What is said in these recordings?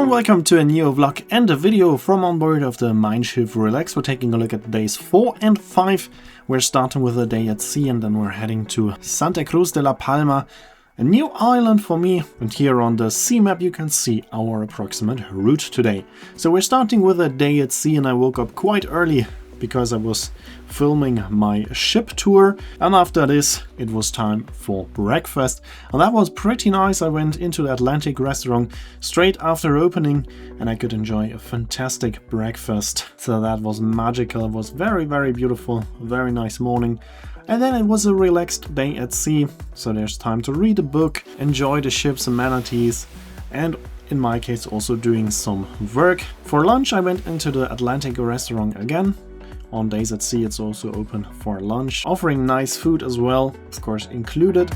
and welcome to a new vlog and a video from on board of the Mein Schiff Relax. We're taking a look at days 4 and 5. We're starting with a day at sea and then we're heading to Santa Cruz de la Palma, a new island for me. And here on the sea map you can see our approximate route today. So we're starting with a day at sea and I woke up quite early because I was filming my ship tour, and after this it was time for breakfast, and that was pretty nice. I went into the Atlantic restaurant straight after opening and I could enjoy a fantastic breakfast, so that was magical. It was very beautiful, very nice morning. And then it was a relaxed day at sea, so there's time to read a book, enjoy the ship's amenities, and in my case also doing some work. For lunch I went into the Atlantic restaurant again. On days at sea it's also open for lunch, offering nice food as well, of course included.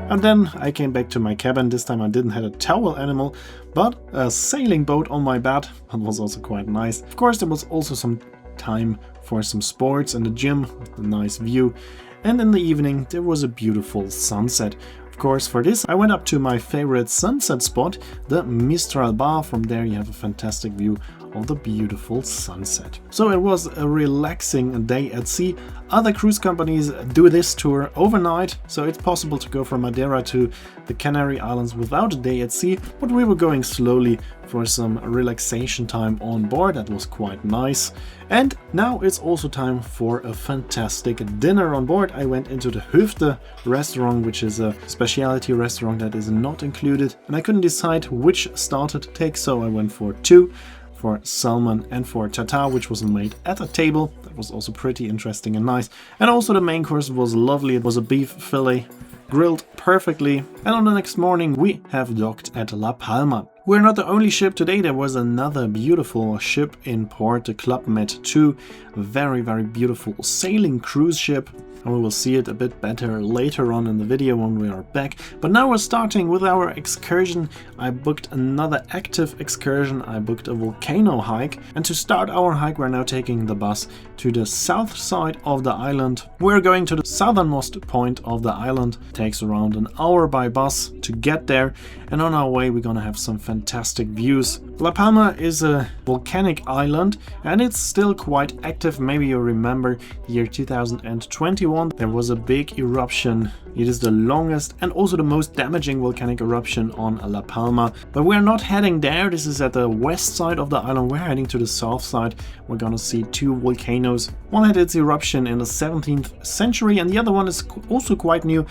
And then I came back to my cabin. This time I didn't have a towel animal, but a sailing boat on my bed. That was also quite nice. Of course there was also some time for some sports and the gym with a nice view. And in the evening there was a beautiful sunset. Of course, for this I went up to my favorite sunset spot, the Mistral Bar. From there you have a fantastic view of the beautiful sunset. So it was a relaxing day at sea. Other cruise companies do this tour overnight, so it's possible to go from Madeira to the Canary Islands without a day at sea, but we were going slowly for some relaxation time on board. That was quite nice. And now it's also time for a fantastic dinner on board. I went into the Hüfte restaurant, which is a specialty restaurant that is not included, and I couldn't decide which starter to take, so I went for two, for salmon and for tartare, which was made at a table. That was also pretty interesting and nice. And also the main course was lovely. It was a beef fillet, grilled perfectly. And on the next morning we have docked at La Palma. We're not the only ship today. There was another beautiful ship in port, the Club Med 2, a very beautiful sailing cruise ship. And we will see it a bit better later on in the video when we are back. But now we're starting with our excursion. I booked another active excursion. I booked a volcano hike. And to start our hike we're now taking the bus to the south side of the island. We're going to the southernmost point of the island. It takes around an hour by bus to get there. And on our way we're gonna have some fantastic views. La Palma is a volcanic island and it's still quite active. Maybe you remember the year 2021. There was a big eruption. It is the longest and also the most damaging volcanic eruption on La Palma. But we're not heading there. This is at the west side of the island. We're heading to the south side. We're gonna see two volcanoes. One had its eruption in the 17th century and the other one is also quite new.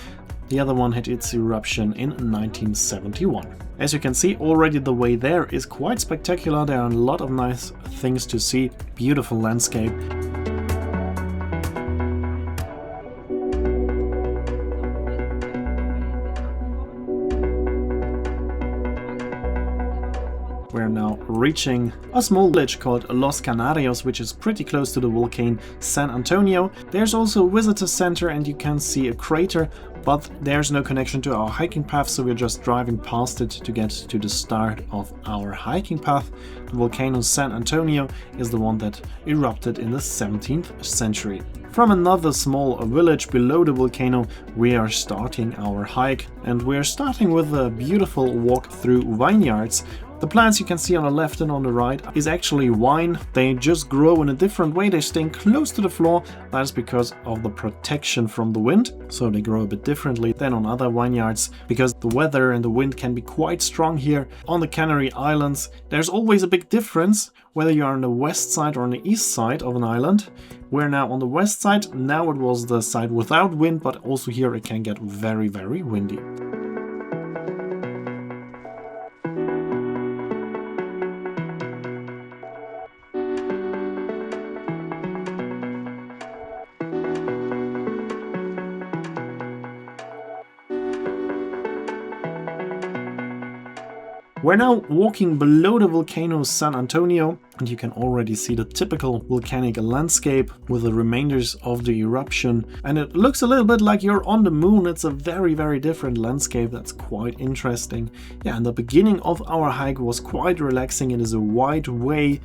The other one had its eruption in 1971. As you can see, already the way there is quite spectacular. There are a lot of nice things to see. Beautiful landscape. We're now reaching a small village called Los Canarios, which is pretty close to the volcano San Antonio. There's also a visitor center and you can see a crater, but there's no connection to our hiking path, so we're just driving past it to get to the start of our hiking path. The volcano San Antonio is the one that erupted in the 17th century. From another small village below the volcano we are starting our hike, and we're starting with a beautiful walk through vineyards. The plants you can see on the left and on the right is actually wine. They just grow in a different way. They're staying close to the floor. That is because of the protection from the wind. So they grow a bit differently than on other vineyards because the weather and the wind can be quite strong here on the Canary Islands. There's always a big difference whether you are on the west side or on the east side of an island. We're now on the west side. Now it was the side without wind, but also here it can get very windy. We're now walking below the volcano San Antonio, and you can already see the typical volcanic landscape with the remainders of the eruption. And it looks a little bit like you're on the moon. It's a very different landscape that's quite interesting. Yeah, and the beginning of our hike was quite relaxing. It is a wide way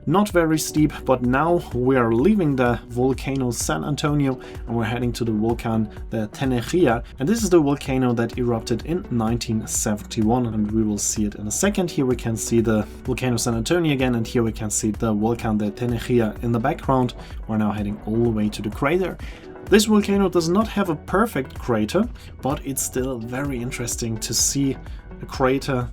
not very steep, but now we are leaving the volcano San Antonio and we're heading to the volcano the Tenerife, and this is the volcano that erupted in 1971, and we will see it in a second. Here we can see the volcano San Antonio again, and here we can see the volcano the Tenerife in the background. We're now heading all the way to the crater. This volcano does not have a perfect crater, but it's still very interesting to see a crater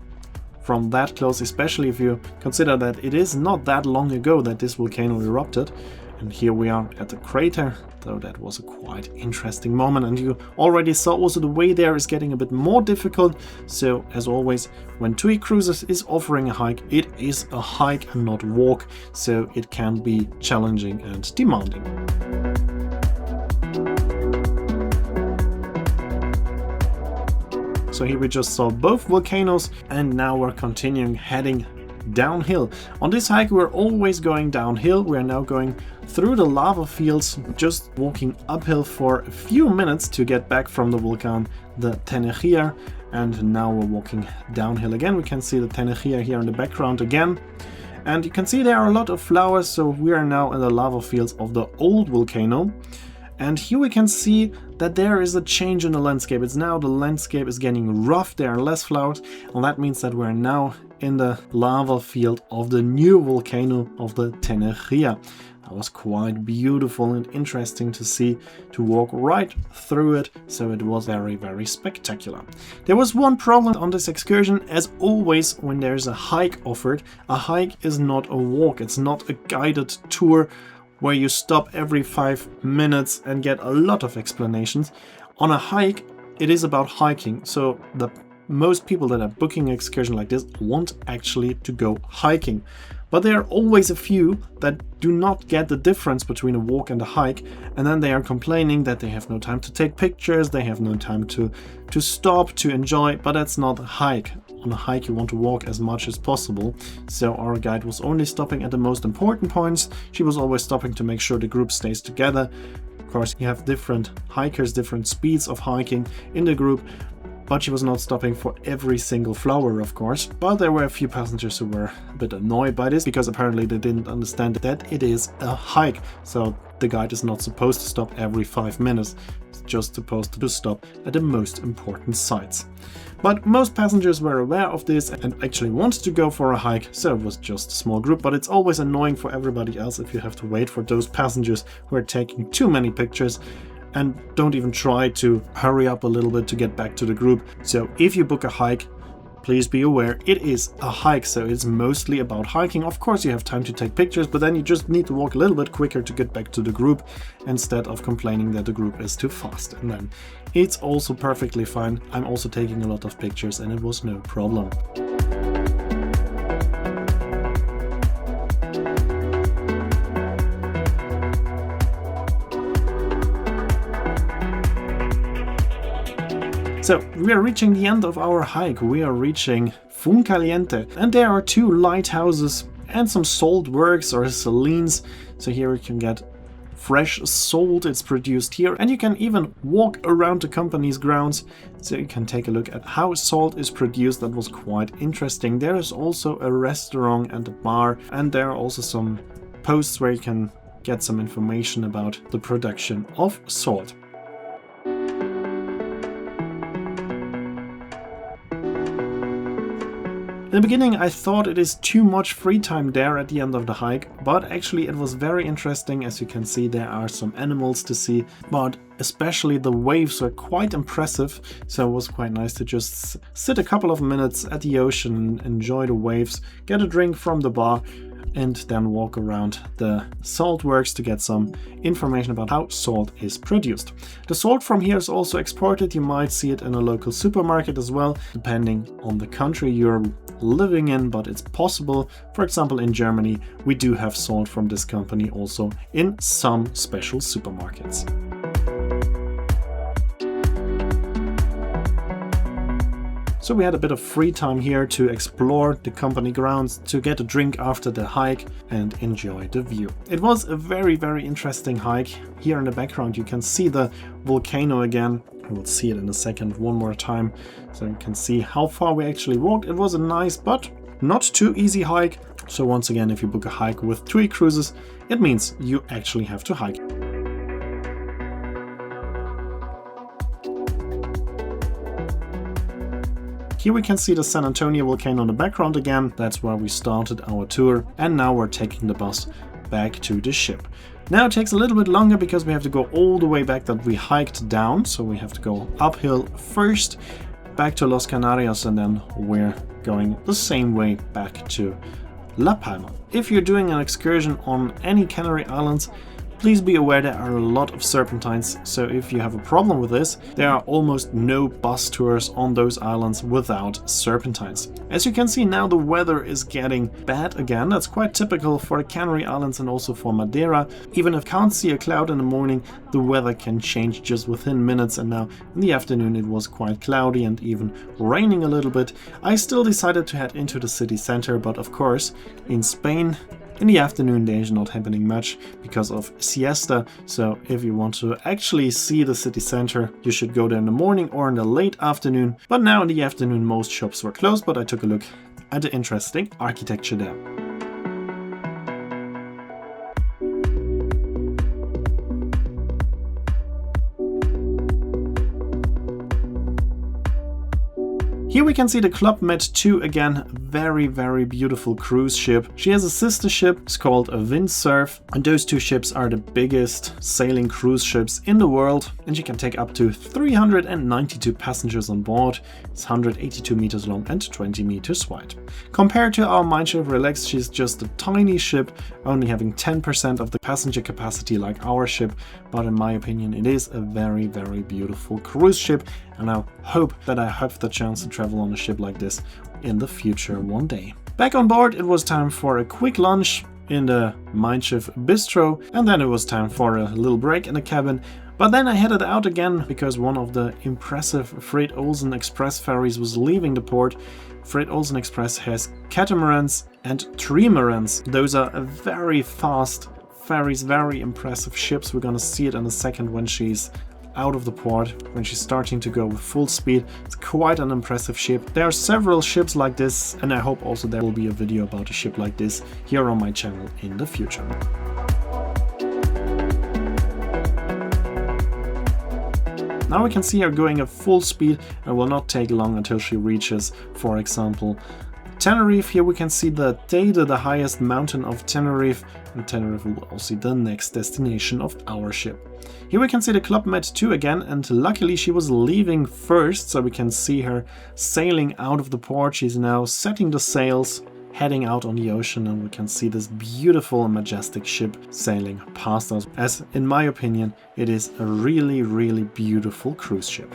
from that close, especially if you consider that it is not that long ago that this volcano erupted. And here we are at the crater, though that was a quite interesting moment, and you already saw also the way there is getting a bit more difficult. So as always, when TUI Cruises is offering a hike, it is a hike and not walk, so it can be challenging and demanding. So here we just saw both volcanoes, and now we're continuing heading downhill. On this hike we're always going downhill. We're now going through the lava fields, just walking uphill for a few minutes to get back from the volcano the Tenerife, and now we're walking downhill again. We can see the Tenerife here in the background again, and you can see there are a lot of flowers. So we are now in the lava fields of the old volcano. And here we can see that there is a change in the landscape. It's now the landscape is getting rough, there are less flowers, and that means that we're now in the lava field of the new volcano of the Tenerife. That was quite beautiful and interesting to see, to walk right through it, so it was very, very spectacular. There was one problem on this excursion. As always, when there's a hike offered, a hike is not a walk, it's not a guided tour where you stop every 5 minutes and get a lot of explanations. On a hike, it is about hiking, so most people that are booking an excursion like this want actually to go hiking. But there are always a few that do not get the difference between a walk and a hike, and then they are complaining that they have no time to take pictures, they have no time to stop, to enjoy, but that's not a hike. On a hike you want to walk as much as possible, so our guide was only stopping at the most important points. She was always stopping to make sure the group stays together. Of course, you have different hikers, different speeds of hiking in the group, but she was not stopping for every single flower, of course. But there were a few passengers who were a bit annoyed by this, because apparently they didn't understand that it is a hike. So the guide is not supposed to stop every 5 minutes, it's just supposed to stop at the most important sites. But most passengers were aware of this and actually wanted to go for a hike, so it was just a small group. But it's always annoying for everybody else if you have to wait for those passengers who are taking too many pictures and don't even try to hurry up a little bit to get back to the group. So if you book a hike, please be aware it is a hike, so it's mostly about hiking. Of course you have time to take pictures, but then you just need to walk a little bit quicker to get back to the group instead of complaining that the group is too fast. And then it's also perfectly fine. I'm also taking a lot of pictures and it was no problem. So we are reaching the end of our hike. We are reaching Funcaliente, and there are 2 lighthouses and some salt works or salines. So here you can get fresh salt, it's produced here, and you can even walk around the company's grounds, so you can take a look at how salt is produced. That was quite interesting. There is also a restaurant and a bar, and there are also some posts where you can get some information about the production of salt. In the beginning I thought it is too much free time there at the end of the hike, but actually it was very interesting. As you can see, there are some animals to see, but especially the waves were quite impressive, so it was quite nice to just sit a couple of minutes at the ocean, enjoy the waves, get a drink from the bar, and then walk around the salt works to get some information about how salt is produced. The salt from here is also exported. You might see it in a local supermarket as well, depending on the country you're living in, but it's possible. For example, in Germany, we do have salt from this company also in some special supermarkets. So we had a bit of free time here to explore the company grounds, to get a drink after the hike and enjoy the view. It was a very, very interesting hike. Here in the background you can see the volcano again. I will see it in a second one more time, so you can see how far we actually walked. It was a nice but not too easy hike. So once again, if you book a hike with TUI cruises, it means you actually have to hike. Here we can see the San Antonio volcano in the background again. That's where we started our tour, and now we're taking the bus back to the ship. Now it takes a little bit longer because we have to go all the way back that we hiked down, so we have to go uphill first back to Los Canarias, and then we're going the same way back to La Palma. If you're doing an excursion on any Canary Islands, please be aware there are a lot of serpentines, so if you have a problem with this, there are almost no bus tours on those islands without serpentines. As you can see now, the weather is getting bad again. That's quite typical for the Canary Islands and also for Madeira. Even if you can't see a cloud in the morning, the weather can change just within minutes, and now in the afternoon it was quite cloudy and even raining a little bit. I still decided to head into the city center, but of course in Spain in the afternoon there's not happening much because of siesta, so if you want to actually see the city center, you should go there in the morning or in the late afternoon. But now in the afternoon most shops were closed, but I took a look at the interesting architecture there. Here we can see the Club Med 2 again, very beautiful cruise ship. She has a sister ship, it's called a Windsurf, and those two ships are the biggest sailing cruise ships in the world, and she can take up to 392 passengers on board. It's 182 meters long and 20 meters wide. Compared to our Mein Schiff Relax, she's just a tiny ship, only having 10% of the passenger capacity like our ship, but in my opinion it is a very beautiful cruise ship, and I hope that I have the chance to travel on a ship like this in the future one day. Back on board, it was time for a quick lunch in the Mein Schiff Bistro, and then it was time for a little break in the cabin. But then I headed out again because one of the impressive Fred Olsen Express ferries was leaving the port. Fred Olsen Express has catamarans and trimarans. Those are very fast ferries, very impressive ships. We're gonna see it in a second when she's out of the port, when she's starting to go with full speed. It's quite an impressive ship. There are several ships like this, and I hope also there will be a video about a ship like this here on my channel in the future. Now we can see her going at full speed, and it will not take long until she reaches, for example, Tenerife. Here we can see the Teide, the highest mountain of Tenerife, and Tenerife will also be the next destination of our ship. Here we can see the Club Med 2 again, and luckily she was leaving first, so we can see her sailing out of the port. She's now setting the sails, heading out on the ocean, and we can see this beautiful and majestic ship sailing past us, as in my opinion it is a really beautiful cruise ship.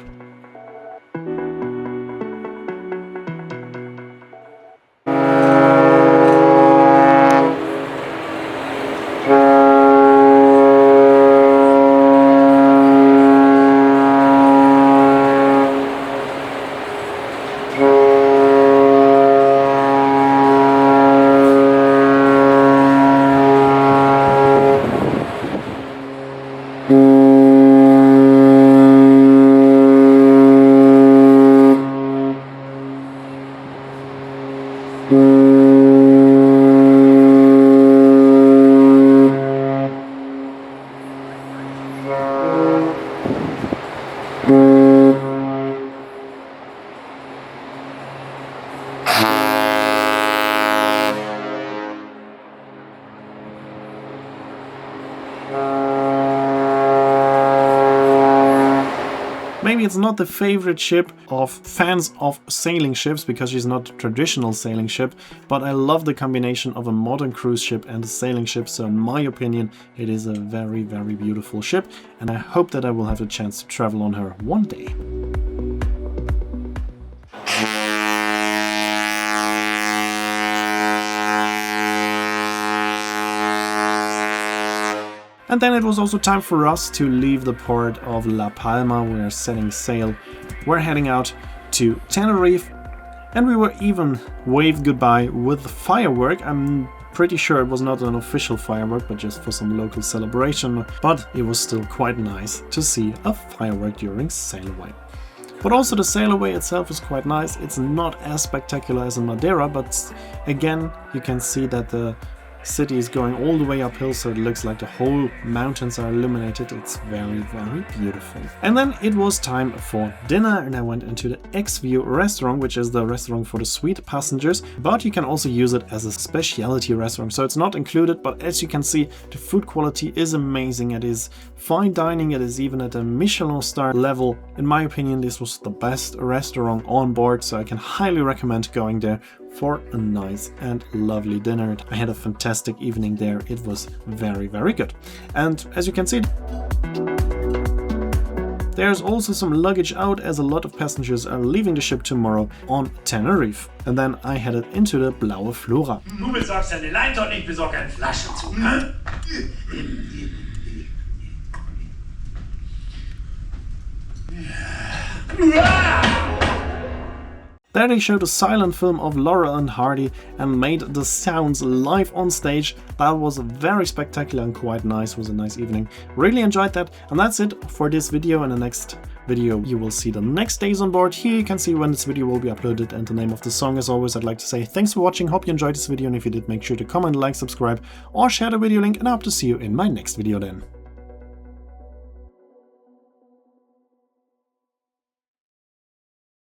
Maybe it's not the favorite ship of fans of sailing ships because she's not a traditional sailing ship, but I love the combination of a modern cruise ship and a sailing ship, so in my opinion it is a very beautiful ship, and I hope that I will have the chance to travel on her one day. And then it was also time for us to leave the port of La Palma. We are setting sail. We're heading out to Tenerife, and we were even waved goodbye with firework. I'm pretty sure it was not an official firework, but just for some local celebration. But it was still quite nice to see a firework during sail away. But also the sail away itself is quite nice. It's not as spectacular as in Madeira, but again, you can see that the city is going all the way uphill, so it looks like the whole mountains are illuminated. It's very, very beautiful. And then it was time for dinner, and I went into the X-View restaurant, which is the restaurant for the suite passengers, but you can also use it as a specialty restaurant, so it's not included. But as you can see, the food quality is amazing. It is fine dining. It is even at a Michelin star level. In my opinion, this was the best restaurant on board, so I can highly recommend going there for a nice and lovely dinner. I had a fantastic evening there. It was very, very good. And as you can see, there's also some luggage out, as a lot of passengers are leaving the ship tomorrow on Tenerife. And then I headed into the Blaue Flora. Du besorgst eine Leiter und ich besorge einen Flaschenzug, hä? There they showed a silent film of Laurel and Hardy and made the sounds live on stage. That was very spectacular and quite nice. It was a nice evening. Really enjoyed that. And that's it for this video. In the next video you will see the next days on board. Here you can see when this video will be uploaded and the name of the song. As always, I'd like to say thanks for watching. Hope you enjoyed this video, and if you did, make sure to comment, like, subscribe or share the video link, and I hope to see you in my next video then.